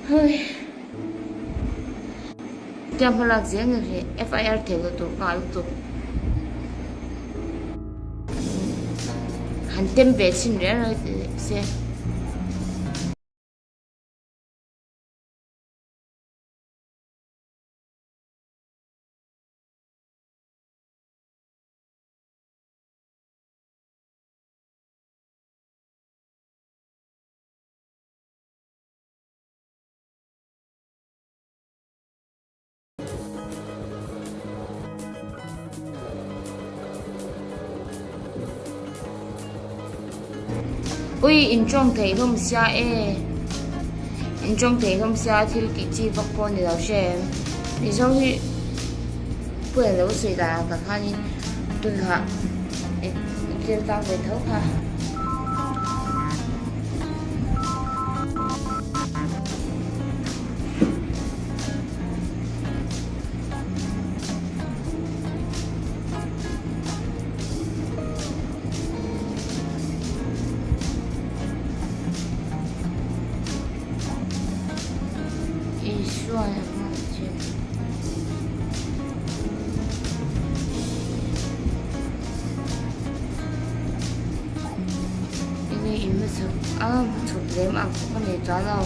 hơi tiêm hoa lạc giếng rồi FIR thế là tụ ngã tụ hắn tiêm về xin rồi xe ui in trong thấy không xa in trong thấy không xa thì cái chi vấp con thì đâu xem thì sau khi bữa lâu xảy ra cả hai tôi hạ trên tao về thấu ha chụp lấy mà không để cho đâu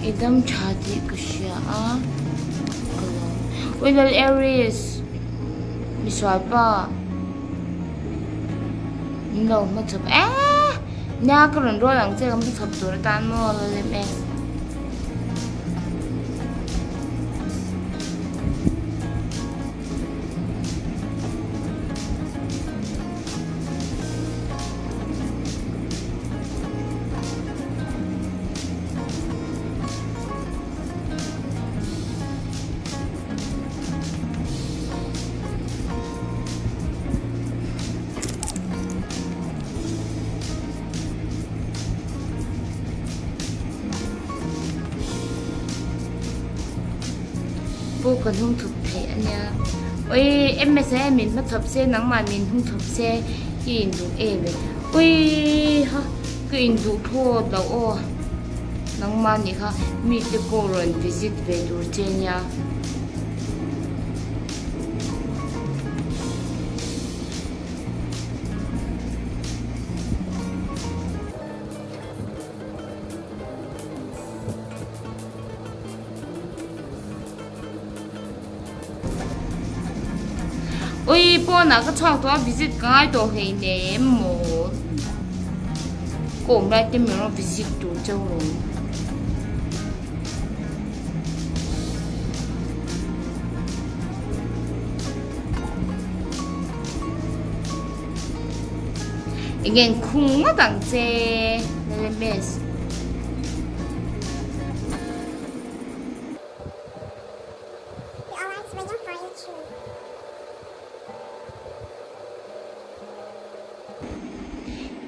idam chati kusya well Aries miswapa no matchup nya karon ro lang che kam thap tur tan mo le me vô cần hung thực thể nha ôi em mới sẽ mình mất thập xe nắng mà mình hung thập xe nhìn đủ em vậy ôi ha cái nhìn đủ thua đâu ô nắng mà nhỉ ha mi cái cô rồi visit về đủ trên nha ôi bữa nào cái chọn tôi visit cái đồ hay nè một cũng lại tìm mình visit đồ châu rồi 이게 쿵아 당제 레메스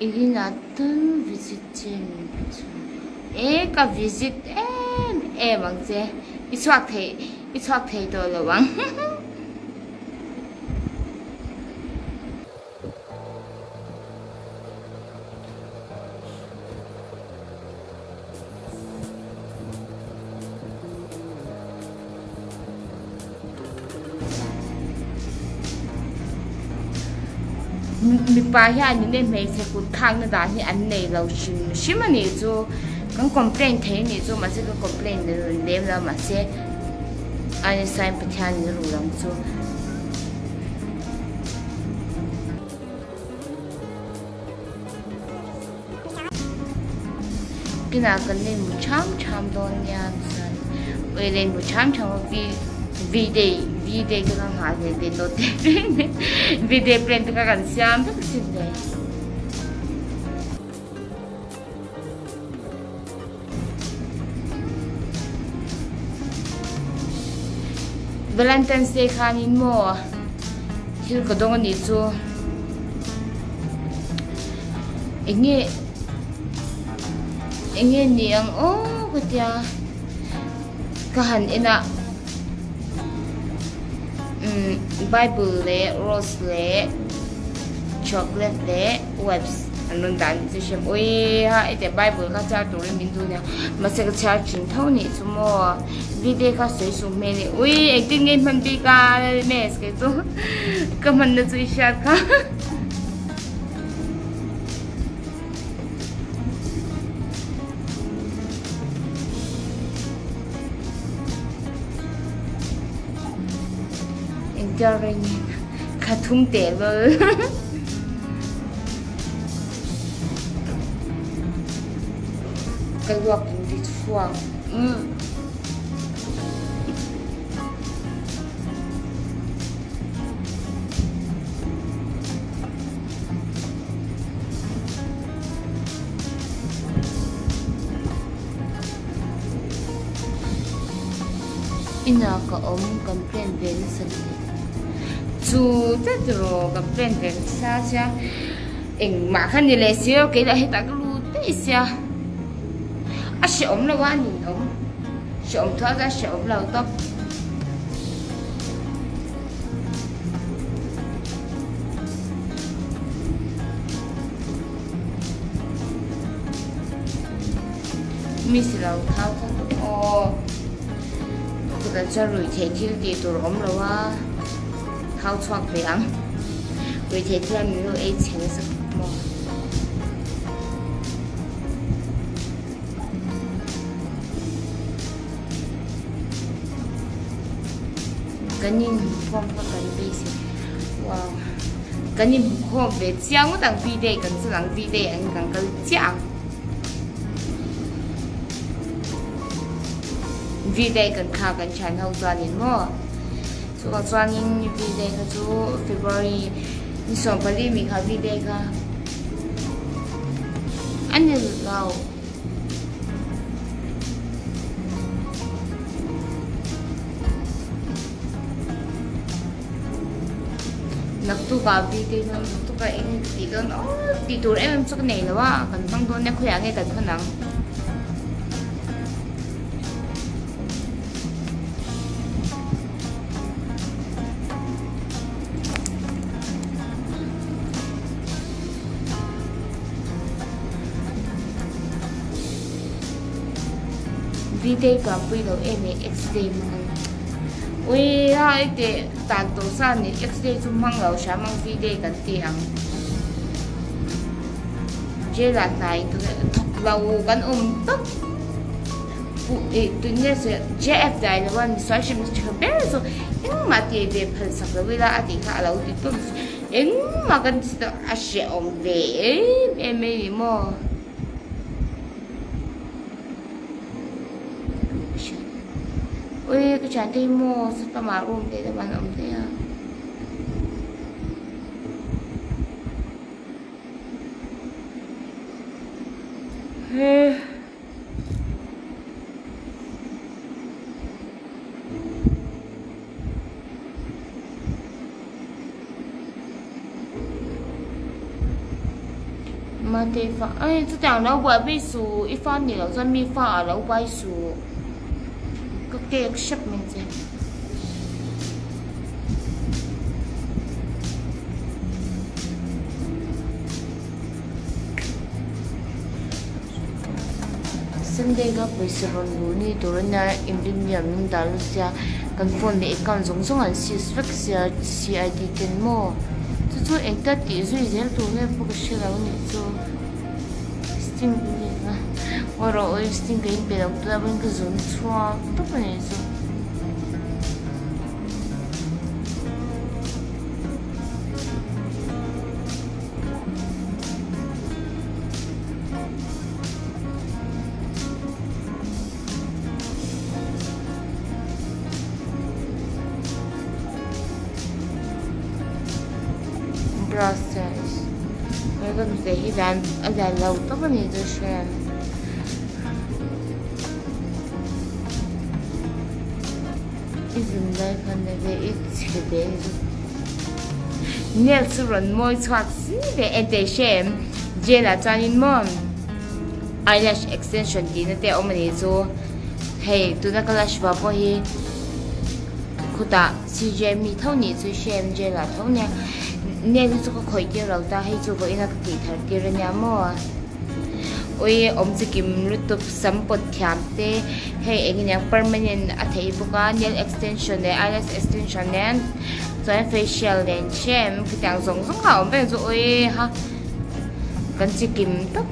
이게 나쁜 비즈니스 애가 비즈니스 에 망제 이수학태 돌아왕 mi pa hian ni nem hmei se kut thang na da ni an nei lo shim ani chu kan complain the ni chu ma se kan complain le lem la ma se ai sai pathian ni ru lang chu kina kan ne mu cham don yan san we len mu cham video cái thằng hải thì nó tên video plan cái cảnh xem rất xinh đẹp Valentine's Day khan in mo thil ka dong ani chu enge ni ang kutia kahan ina Bible le rose le chocolate le webs anun dan chi shem oi ha ite Bible ka cha tu le min du ne ma se ka cha chin thau ni chu mo video ka sei su me ni oi acting game man bi ka me ske tu ka man na chu sha ka enjoying ka thung te lo cái luộc thì chuông ina ka complain về sân chú tất rồi complain về sao cha em mà khăn gì lại xíu cái là hết ta cái lu thế sao sẽ ốm là quá nhìn ốm sẽ ốm thoát ra sẽ ốm lâu tóc mi sẽ lâu thao thao tôi đã cho rồi thấy thiếu gì tôi ốm là quá thao thoát về ăn rồi thấy thiếu mình luôn ấy chén sắc mò cái nhìn phong và cái bì xí wow cái nhìn phong về chiang một đằng video cần sự đằng video anh càng cái chiang video cần khá cần chán hậu toàn nhìn mò số còn toàn nhìn video cái số February đi xong phải đi mình khá video cả anh nhìn lâu naktuka video na naktuka ini dito dito em sa kanila wa kan bang doon na kuya ngay kan kanang video ka pilo em XD man ui hai cái tàn tổ san này XD chung mang lẩu sáng mang video cần tiền chế là này tôi thật lâu gần tóc tôi nghe sẽ JF đại làวันxoay xem chưa biết rồi nhưng mà thì về phần sắp tới với là thì khá lâu thì tôi nhưng mà cần sẽ về em ấy mà ui cái chán thì mua sao mà ôm thế là bạn ôm thế à mà thì phải ấy tôi chẳng nói bởi vì số ít fan nhiều rồi mi fan là quay số cái ship mình gì Sunday gặp với sự hồn lũ ni tổ na im dim nhầm nhưng ta lúc xia cần phone để con giống giống anh suspect CID tiền mo chú anh ta tí rồi giờ tụi này phục sự là ông chú Steam gì mà rồi Steam cái bên đó tụi mình cứ dùng chua tốt này chú process. We're going to say ilan lâu tóc này tôi xem. Isn't that funny? It's the Nels run more tracks and they shame Jela Janin Mom eyelash extension din te omani so hey tu na kalash ba po hi khuta CJ mi thoni chu shame Jela thonya ne chu ko khoi ke ro ta hei chu ko ina ki thar ke nya mo oi om chikim lutup sampot thiam te hei engin yang permanent a thei buka nail extension ne eyelash extension ne so facial len shame kitang zong zong ha om ben zo oi ha kan chikim tok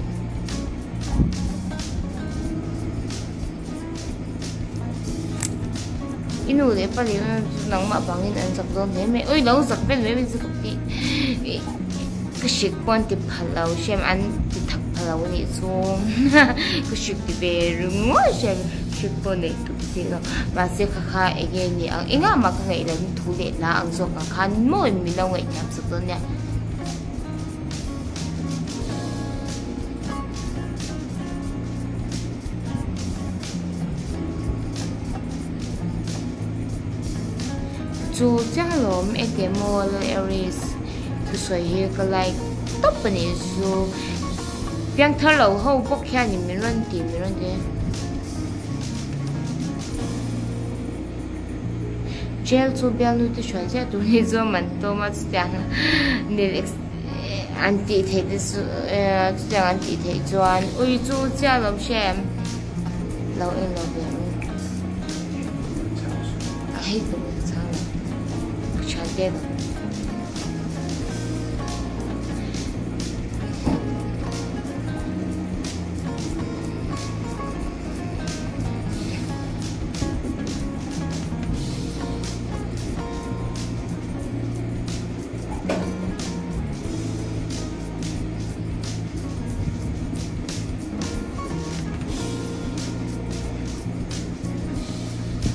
inu le pali nang ma bangin an sak don me oi lo sak ben me zik ti ka shik pon ti phalau shem an ti thak phalau ni chu ka shik ti be rungo shem shik pon nei tu ti lo ma se kha kha again ni ang inga ma ka ngai la ni thu le la ang zo ka khan mo mi lo ngai nyam sak don ya chu changlom ekemol areas tu soi he ka like top ni su piang thalo ho bok kya ni mi ron de gel chu bial nu te shwa ja tu ni zo man to ma chang ni anti the this chang anti the chuan ui chu changlom shem lo en lo be ai tu dedo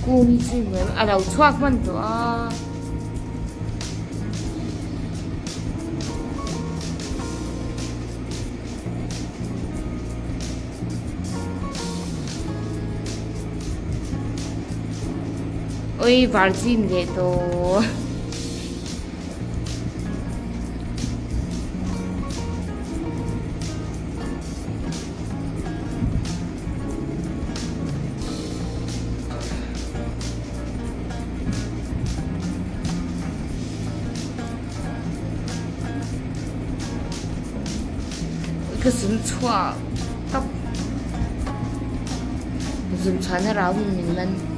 cô mi chi mới à đầu choạc man to oi virgin le to cái súng chua tóc dùng chán ra mình